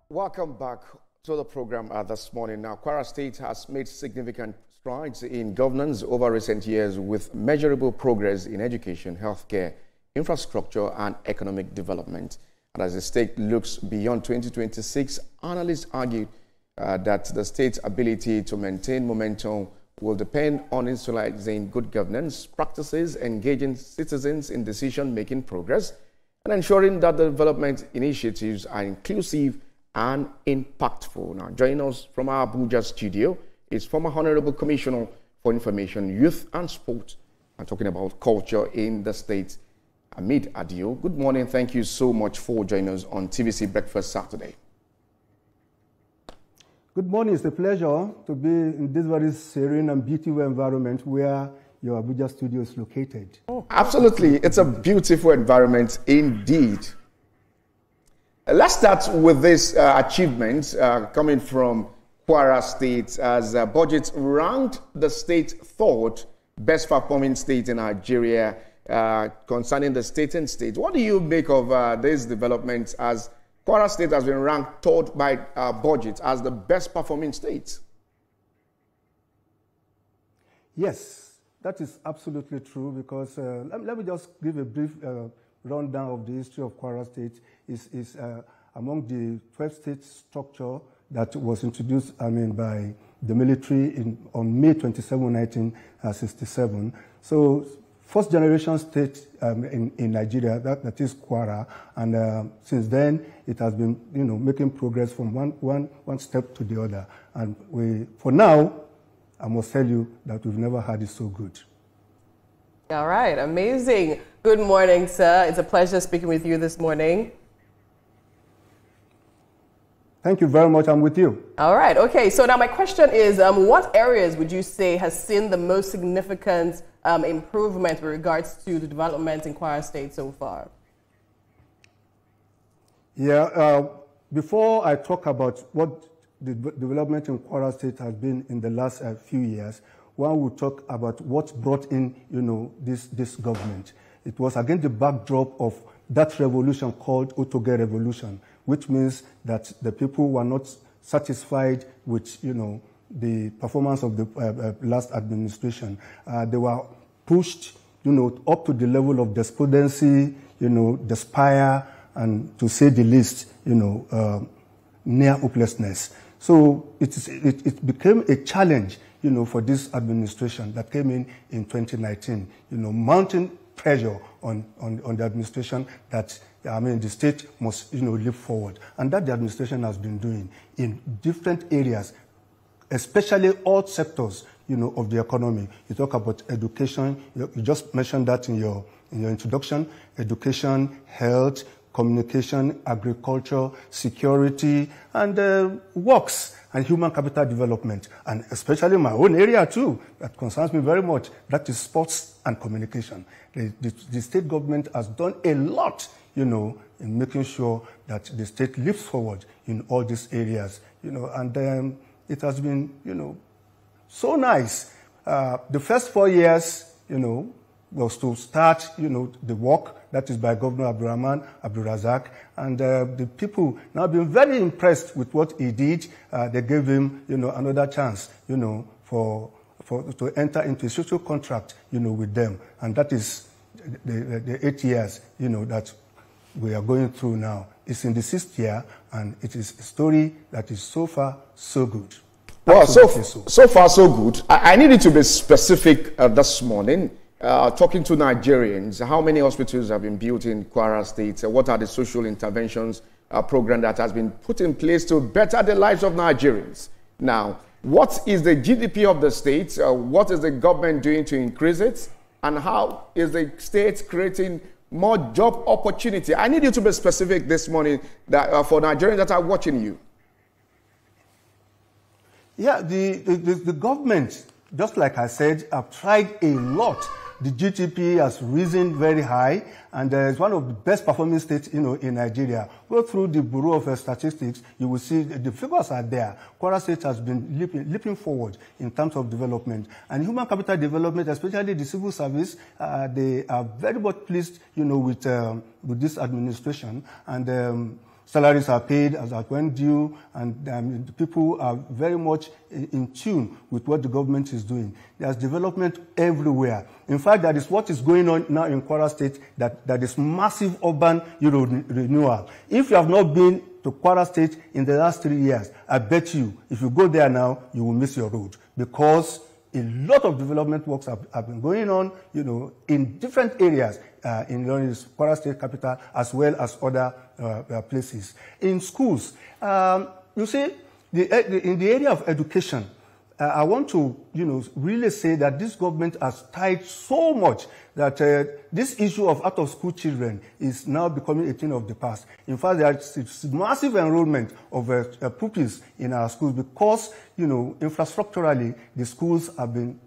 Welcome back to the program this morning. Now, Kwara State has made significant strides in governance over recent years with measurable progress in education, healthcare, infrastructure, and economic development. And as the state looks beyond 2026, analysts argue that the state's ability to maintain momentum will depend on institutionalizing good governance practices, engaging citizens in decision-making progress, and ensuring that the development initiatives are inclusive and impactful. Now, joining us from our Abuja studio is former Honorable Commissioner for Information, Youth and Sport, and talking about culture in the state, Hameed Adio. Good morning. Thank you so much for joining us on TVC Breakfast Saturday. Good morning. It's a pleasure to be in this very serene and beautiful environment where your Abuja studio is located. Oh, absolutely. It's a beautiful environment indeed. Let's start with this achievement coming from Kwara State, as budget ranked the state third best performing state in Nigeria concerning the state and state. What do you make of this development, as Kwara State has been ranked third by budget as the best performing state? Yes, that is absolutely true, because let me just give a brief rundown of the history of Kwara State. Is among the 12-state structure that was introduced, by the military on May 27, 1967. So, first generation state in Nigeria, that is Kwara, and since then it has been, making progress from one step to the other. And for now, I must tell you that we've never had it so good. All right, amazing. Good morning, sir. It's a pleasure speaking with you this morning. Thank you very much. I'm with you. All right. Okay. So now my question is, what areas would you say has seen the most significant improvement with regards to the development in Kwara State so far? Yeah. Before I talk about what the development in Kwara State has been in the last few years, one will talk about what brought in, this government. It was against the backdrop of that revolution called Otoge Revolution, which means that the people were not satisfied with, the performance of the last administration. They were pushed, up to the level of despondency, despair, and to say the least, near hopelessness. So it became a challenge, for this administration that came in 2019, mounting pressure on the administration that, the state must, leap forward. And that the administration has been doing in different areas, especially all sectors, of the economy. You talk about education, you just mentioned that in your introduction, education, health, communication, agriculture, security, and works and human capital development, and especially my own area too, that concerns me very much, that is sports and communication. The state government has done a lot, in making sure that the state leaps forward in all these areas, and it has been, so nice. The first 4 years, was to start, the work that is by Governor Abdurrahman Abdulrazak, and the people now have been very impressed with what he did. They gave him, another chance, to enter into a social contract, with them, and that is the 8 years, that we are going through now. It's in the 6th year, and it is a story that is so far so good. Well, so far so good. I needed to be specific this morning. Talking to Nigerians, how many hospitals have been built in Kwara State? What are the social interventions program that has been put in place to better the lives of Nigerians? Now, what is the GDP of the state? What is the government doing to increase it? And how is the state creating more job opportunity? I need you to be specific this morning that, for Nigerians that are watching you. Yeah, the government, just like I said, have tried a lot. The GDP has risen very high, and it's one of the best performing states, in Nigeria. Go through the Bureau of Statistics, you will see the figures are there. Kwara State has been leaping forward in terms of development. And human capital development, especially the civil service, they are very much pleased, with this administration. And salaries are paid as at when due, and the people are very much in tune with what the government is doing. There's development everywhere. In fact, that is what is going on now in Kwara State, that is massive urban renewal. If you have not been to Kwara State in the last 3 years, I bet you, if you go there now, you will miss your road, because a lot of development works have been going on, in different areas in Kwara State capital, as well as other places. In schools, you see, in the area of education, I want to, really say that this government has tried so much that this issue of out-of-school children is now becoming a thing of the past. In fact, there is massive enrollment of pupils in our schools because, infrastructurally, the schools have been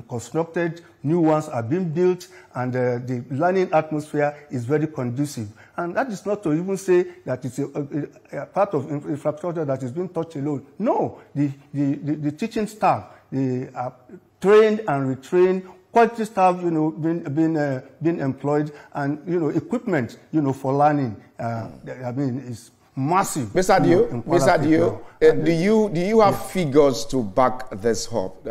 constructed, new ones are being built, and the learning atmosphere is very conducive. And that is not to even say that it's a part of infrastructure that is being touched alone. No, the teaching staff, they are trained and retrained, quality staff, being employed, and equipment, for learning. Is massive. Mr. Adio, do you have figures to back this up?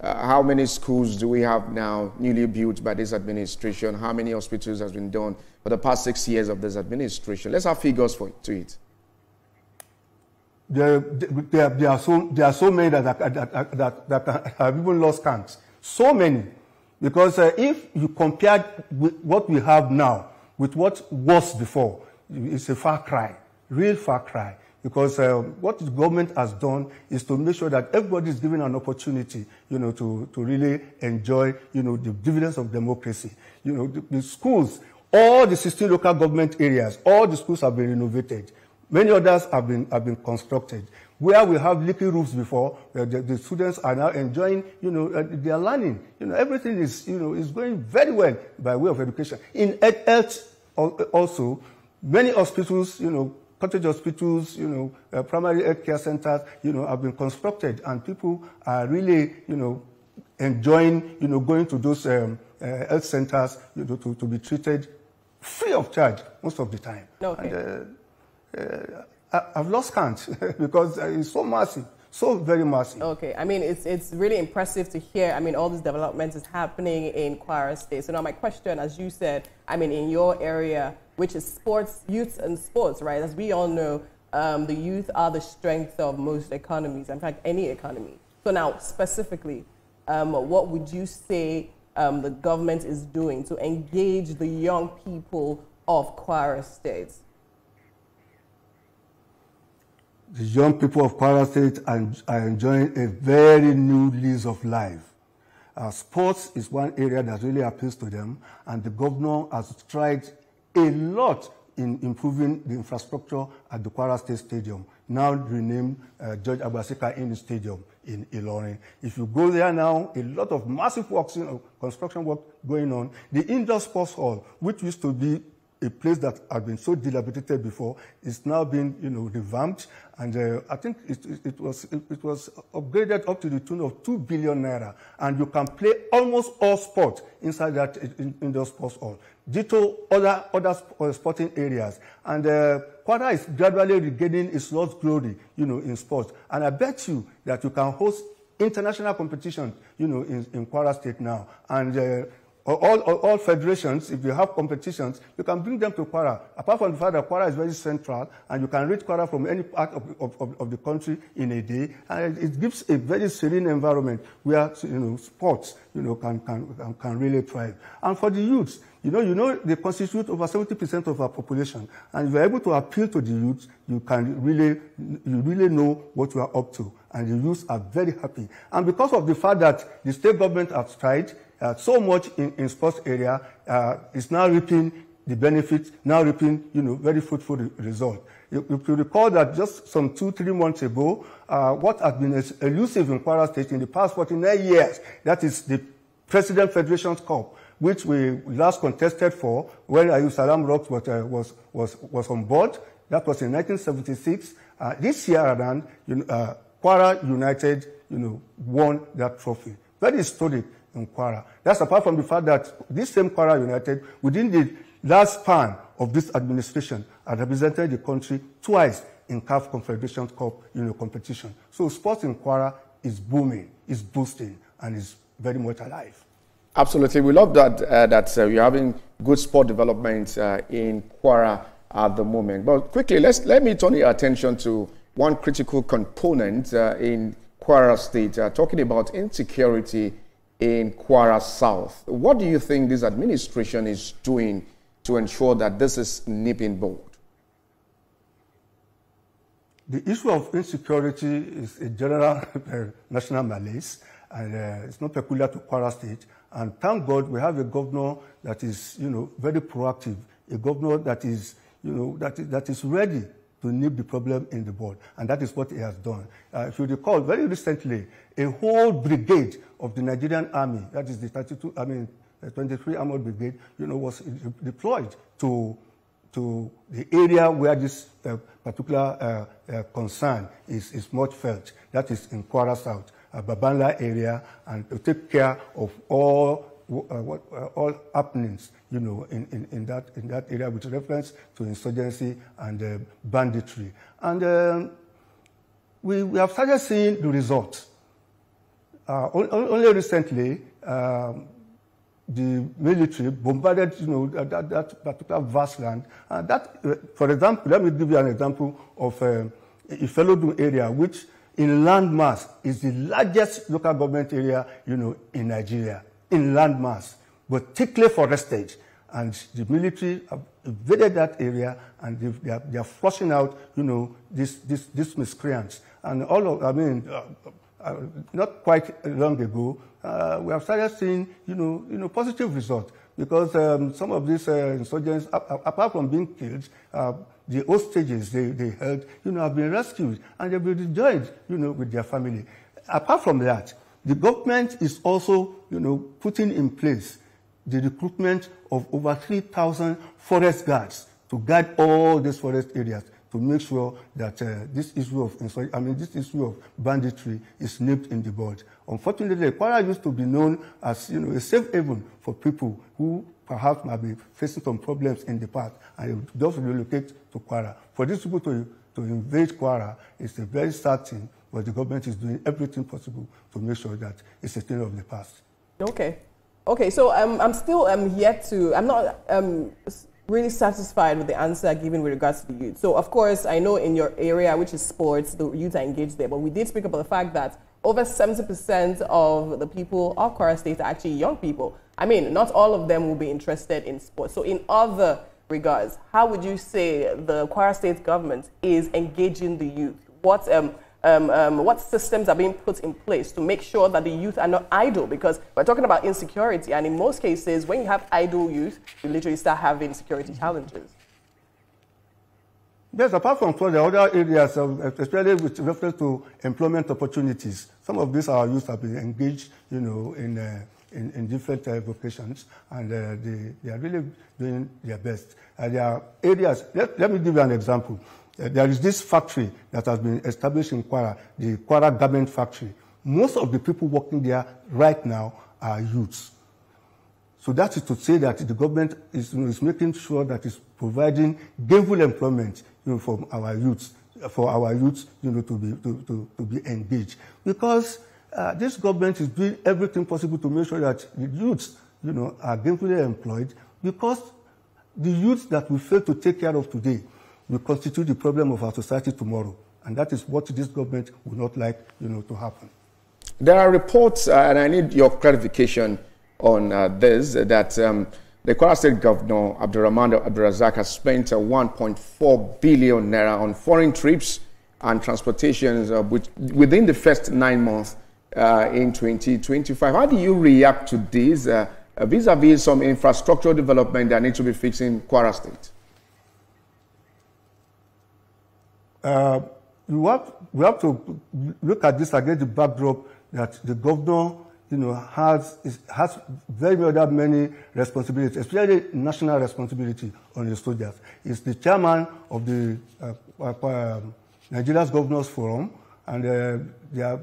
How many schools do we have now newly built by this administration? How many hospitals has been done for the past 6 years of this administration? Let's have figures to it. There are so many that have even lost count. So many. Because if you compare what we have now with what was before, it's a far cry, real far cry. Because what the government has done is to make sure that everybody is given an opportunity, to really enjoy, the dividends of democracy. The schools, all the 16 local government areas, all the schools have been renovated. Many others have been constructed. Where we have leaky roofs before, the students are now enjoying, their learning. Everything is, is going very well by way of education. In health also, many hospitals, cottage hospitals, primary health care centers, have been constructed, and people are really, enjoying, going to those health centers, to be treated free of charge most of the time. Okay. And, I've lost count because it's so massive, so very massive. Okay, I mean, it's really impressive to hear. I mean, all this development is happening in Kwara State. So now my question, as you said, I mean, in your area, which is sports, youth and sports, right? As we all know, the youth are the strength of most economies, in fact, any economy. So now, specifically, what would you say the government is doing to engage the young people of Kwara State? The young people of Kwara State are enjoying a very new lease of life. Sports is one area that really appeals to them, and the governor has tried a lot in improving the infrastructure at the Kwara State Stadium, now renamed George Abasika Inn Stadium in Ilorin. If you go there now, a lot of massive works, construction work going on. The indoor sports hall, which used to be a place that had been so dilapidated before, is now being, revamped, and I think it was upgraded up to the tune of 2 billion naira, and you can play almost all sports inside that indoor sports hall. Ditto other sporting areas, and Kwara is gradually regaining its lost glory, in sports, and I bet you that you can host international competition, in Kwara State now, and all federations, if you have competitions, you can bring them to Kwara. Apart from the fact that Kwara is very central, and you can reach Kwara from any part of the country in a day, and it gives a very serene environment where sports can really thrive. And for the youths, they constitute over 70% of our population, and if you're able to appeal to the youth, you really know what you are up to, and the youths are very happy. And because of the fact that the state government has tried so much in sports area, is now reaping the benefits, now reaping very fruitful result. If you recall that just some 2-3 months ago, what has been elusive in Kwara State in the past 49 years, that is the President Federation's Cup, which we last contested for when Ayub Salam Rocks was on board. That was in 1976. This year around, Kwara United, won that trophy. Very historic in Kwara. That's apart from the fact that this same Kwara United, within the last span of this administration, I represented the country twice in CAF Confederation Cup, competition. So sports in Kwara is booming, is boosting, and is very much alive. Absolutely. We love that you're having good sport development in Kwara at the moment. But quickly, let me turn your attention to one critical component in Kwara State, talking about insecurity in Kwara South. What do you think this administration is doing to ensure that this is nipping bold? The issue of insecurity is a general national malaise, and it's not peculiar to Kwara State. And thank God we have a governor that is, very proactive, a governor that is, that is ready to nip the problem in the bud, and that is what he has done. If you recall, very recently, a whole brigade of the Nigerian Army, that is the 23 Armored Brigade, was deployed to the area where this particular concern is much felt. That is in Kwara South, Babanla area, and to take care of all happenings, in that area with reference to insurgency and banditry. And we have started seeing the results. Only recently, the military bombarded, that particular vast land. For example, let me give you an example of Ifelodun area, which in landmass is the largest local government area, in Nigeria, in landmass, but thickly forested. And the military have invaded that area, and they are flushing out, these miscreants. And not quite long ago, we have started seeing, positive results, because some of these insurgents, apart from being killed, the hostages they held, have been rescued, and they've been rejoined, with their family. Apart from that, the government is also, putting in place the recruitment of over 3,000 forest guards to guard all these forest areas, to make sure that this issue of banditry is nipped in the bud. Unfortunately, Kwara used to be known as, a safe haven for people who perhaps might be facing some problems in the past, and just relocate to Kwara. For these people to invade Kwara is a very sad thing, but the government is doing everything possible to make sure that it's a thing of the past. Okay, so I'm still I'm not really satisfied with the answer given with regards to the youth. So, of course, I know in your area, which is sports, the youth are engaged there, but we did speak about the fact that over 70% of the people of Kwara State are actually young people. I mean, not all of them will be interested in sports. So in other regards, how would you say the Kwara State government is engaging the youth? What systems are being put in place to make sure that the youth are not idle? Because we're talking about insecurity, and in most cases, when you have idle youth, you literally start having security challenges. Yes, apart from the other areas, especially with reference to employment opportunities, some of these our youth have been engaged, in different vocations, and they are really doing their best. There are areas. Let me give you an example. There is this factory that has been established in Kwara, the Kwara Garment Factory. Most of the people working there right now are youths. So that is to say that the government is making sure that it's providing gainful employment, for our youths, to be engaged. Because this government is doing everything possible to make sure that the youths, are gainfully employed, because the youths that we fail to take care of today will constitute the problem of our society tomorrow. And that is what this government would not like, to happen. There are reports, and I need your clarification on this, that the Kwara State Governor, Abdurrahman Abdulrazak, has spent 1.4 billion naira on foreign trips and transportations within the first 9 months in 2025. How do you react to this vis-a-vis some infrastructural development that needs to be fixed in Kwara State? We have to look at this against the backdrop that the governor, has very many responsibilities, especially national responsibility on his soldiers. He's the chairman of the Nigeria's Governors Forum, and there are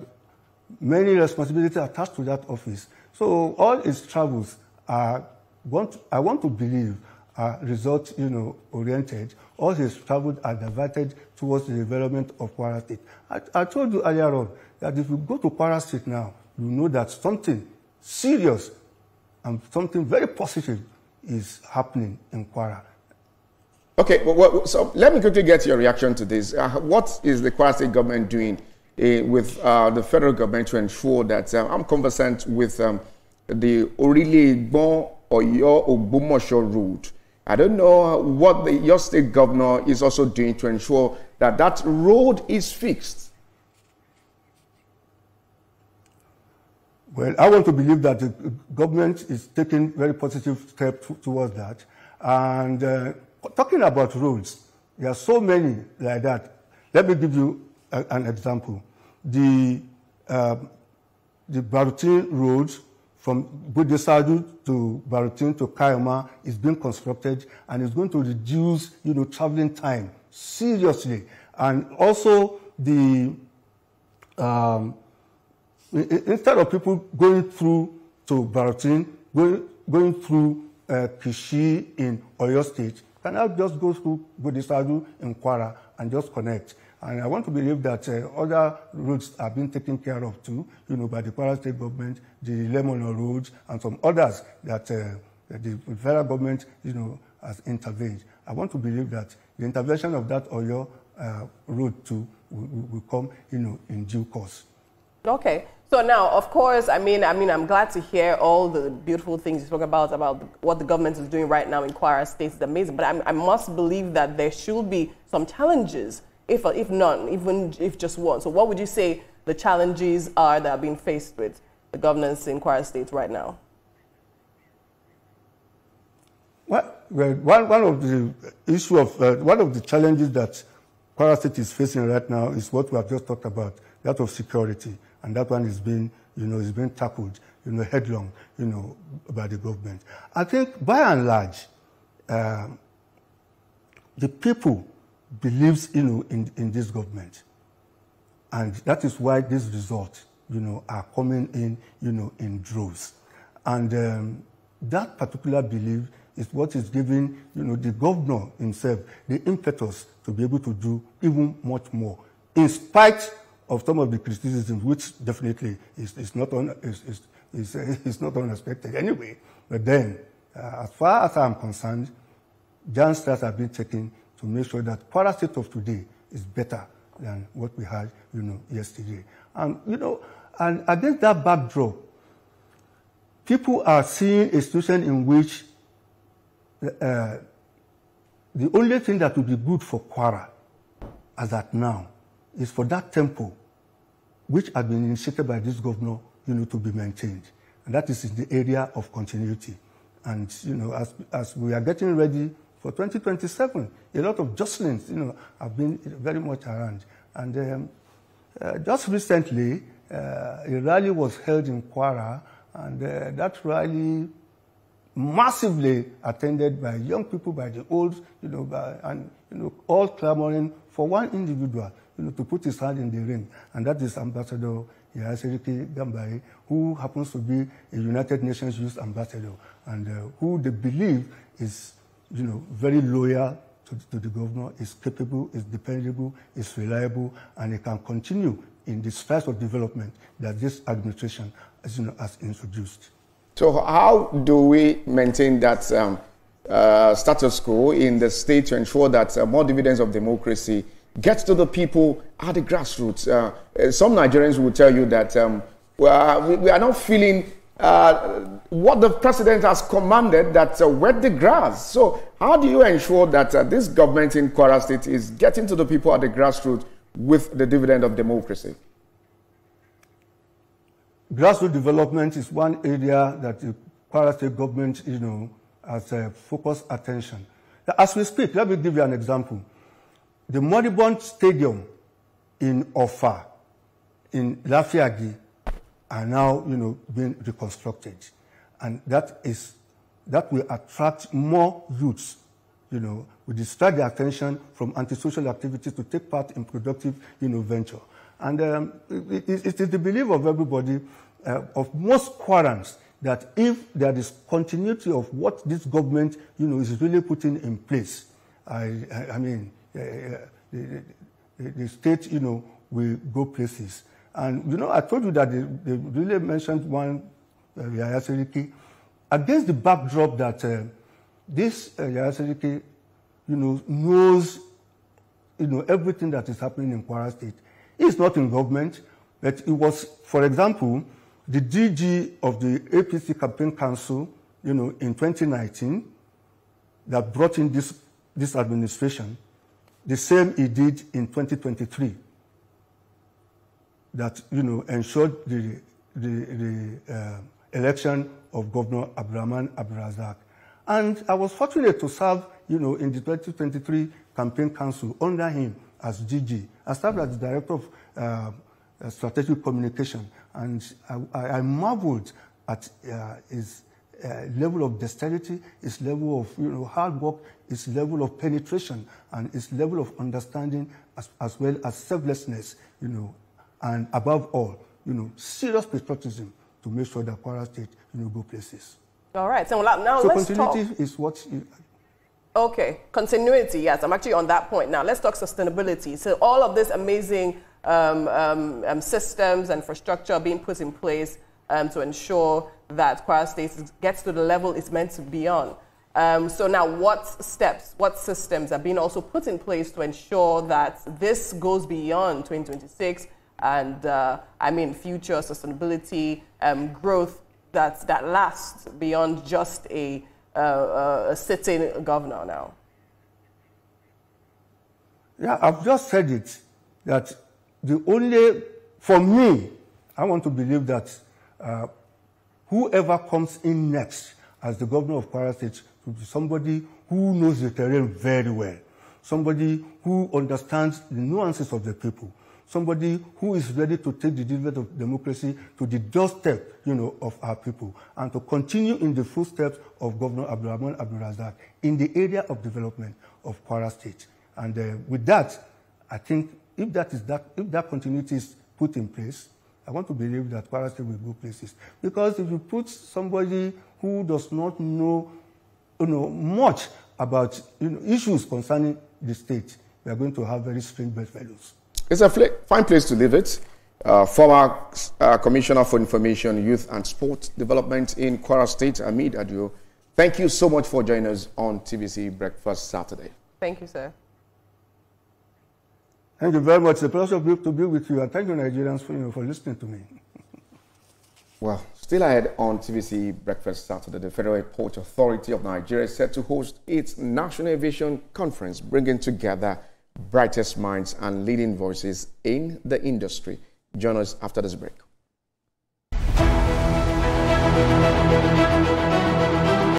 many responsibilities attached to that office. So all his travels I want to believe, are result, oriented. All his travels are diverted towards the development of Kwara State. I told you earlier on that if you go to Kwara State now, you know that something serious and something very positive is happening in Kwara. Okay, well, so let me quickly get your reaction to this. What is the Kwara State government doing with the federal government to ensure that I'm conversant with the Orile-Igbon or your Ogbomosho road? I don't know what your state governor is also doing to ensure that that road is fixed. Well, I want to believe that the government is taking very positive steps towards that. And talking about roads, there are so many like that. Let me give you an example. The Barutin road from Budesadu to Barutin to Kayama is being constructed and is going to reduce, traveling time seriously. And also the instead of people going through to Barutin, going through Kishi in Oyo State, can now just go through Budesadu in Kwara and just connect. And I want to believe that other roads are being taken care of too, by the Kwara State government, the Lemono roads, and some others that the federal government, has intervened. I want to believe that the intervention of that Oyo road too will come, in due course. Okay. So now, of course, I'm glad to hear all the beautiful things you spoke about what the government is doing right now in Kwara State. It's amazing. But I must believe that there should be some challenges, if none, even if just one. So what would you say the challenges are that are being faced with the governance in Kwara State right now? Well, one of the issue of one of the challenges that Kwara State is facing right now is what we have just talked about, that of security. And that one is being, is being tackled, headlong, by the government. I think, by and large, the people believes, in this government, and that is why these results, are coming in, in droves, and that particular belief is what is giving, the governor himself the impetus to be able to do even much more, in spite of some of the criticism, which definitely is not unexpected anyway. But then, as far as I'm concerned, giant steps have been taken to make sure that Kwara State of today is better than what we had, yesterday. And and against that backdrop, people are seeing a situation in which the only thing that would be good for Kwara, as at now, is for that tempo, which has been initiated by this governor, to be maintained. And that is in the area of continuity. And, as we are getting ready for 2027, a lot of jostlings, have been very much around. And just recently, a rally was held in Kwara, and that rally massively attended by young people, by the old, all clamoring for one individual, to put his hand in the ring, and that is Ambassador Yaseriki Gambai, who happens to be a United Nations Youth Ambassador, and who they believe is, very loyal to the governor, is capable, is dependable, is reliable, and he can continue in the spheres of development that this administration, has introduced. So how do we maintain that status quo in the state to ensure that more dividends of democracy get to the people at the grassroots? Some Nigerians will tell you that we are not feeling what the president has commanded, that wet the grass. So how do you ensure that this government in Kwara State is getting to the people at the grassroots with the dividend of democracy? Grassroots development is one area that the Kwara State government, has focused attention. As we speak, let me give you an example. The Moribund Stadium in Ofa, in Lafiagi, are now, being reconstructed. And that will attract more youths, will distract their attention from antisocial activities to take part in productive, venture. And it is the belief of everybody, of most Kwarans, that if there is continuity of what this government, is really putting in place, I mean, the state, will go places. And, I told you that they really mentioned one, Yahya Seriki, against the backdrop that this Yahya Seriki, knows, everything that is happening in Kwara State. He's not in government, but it was, for example, the DG of the APC Campaign Council, in 2019, that brought in this administration, the same he did in 2023, that, ensured the election of Governor Abdurrahman Abdulrazak. And I was fortunate to serve, in the 2023 Campaign Council under him as DG. I served as the Director of Strategic Communication, and I marveled at his level of dexterity, his level of hard work, his level of penetration, and his level of understanding, as well as selflessness, and above all, serious patriotism to make sure that Kwara State, go places. All right, so now let's talk. Continuity is what. Okay, continuity. Yes, I'm actually on that point now. Let's talk sustainability. So all of this amazing systems and infrastructure being put in place to ensure that Kwara State gets to the level it's meant to be on. So now what steps, what systems are being also put in place to ensure that this goes beyond 2026 and, future sustainability growth that lasts beyond just a sitting governor now? Yeah, I've just said it, that for me, I want to believe that whoever comes in next as the governor of Kwara State will be somebody who knows the terrain very well, somebody who understands the nuances of the people, somebody who is ready to take the delivery of democracy to the doorstep, of our people, and to continue in the footsteps of Governor Abdurrahman Abdulrazak in the area of development of Kwara State. And with that, I think if that continuity is put in place, I want to believe that Kwara State will go places. Because if you put somebody who does not know, much about issues concerning the state, we are going to have very strange bedfellows. It's a fine place to leave it. Former Commissioner for Information, Youth and Sport Development in Kwara State, Hameed Adio, thank you so much for joining us on TVC Breakfast Saturday. Thank you, sir. Thank you very much. It's a pleasure to be with you, and thank you, Nigerians, for listening to me. Well, still ahead on TVC Breakfast Saturday, the Federal Airport Authority of Nigeria is set to host its National Aviation Conference, bringing together brightest minds and leading voices in the industry. Join us after this break.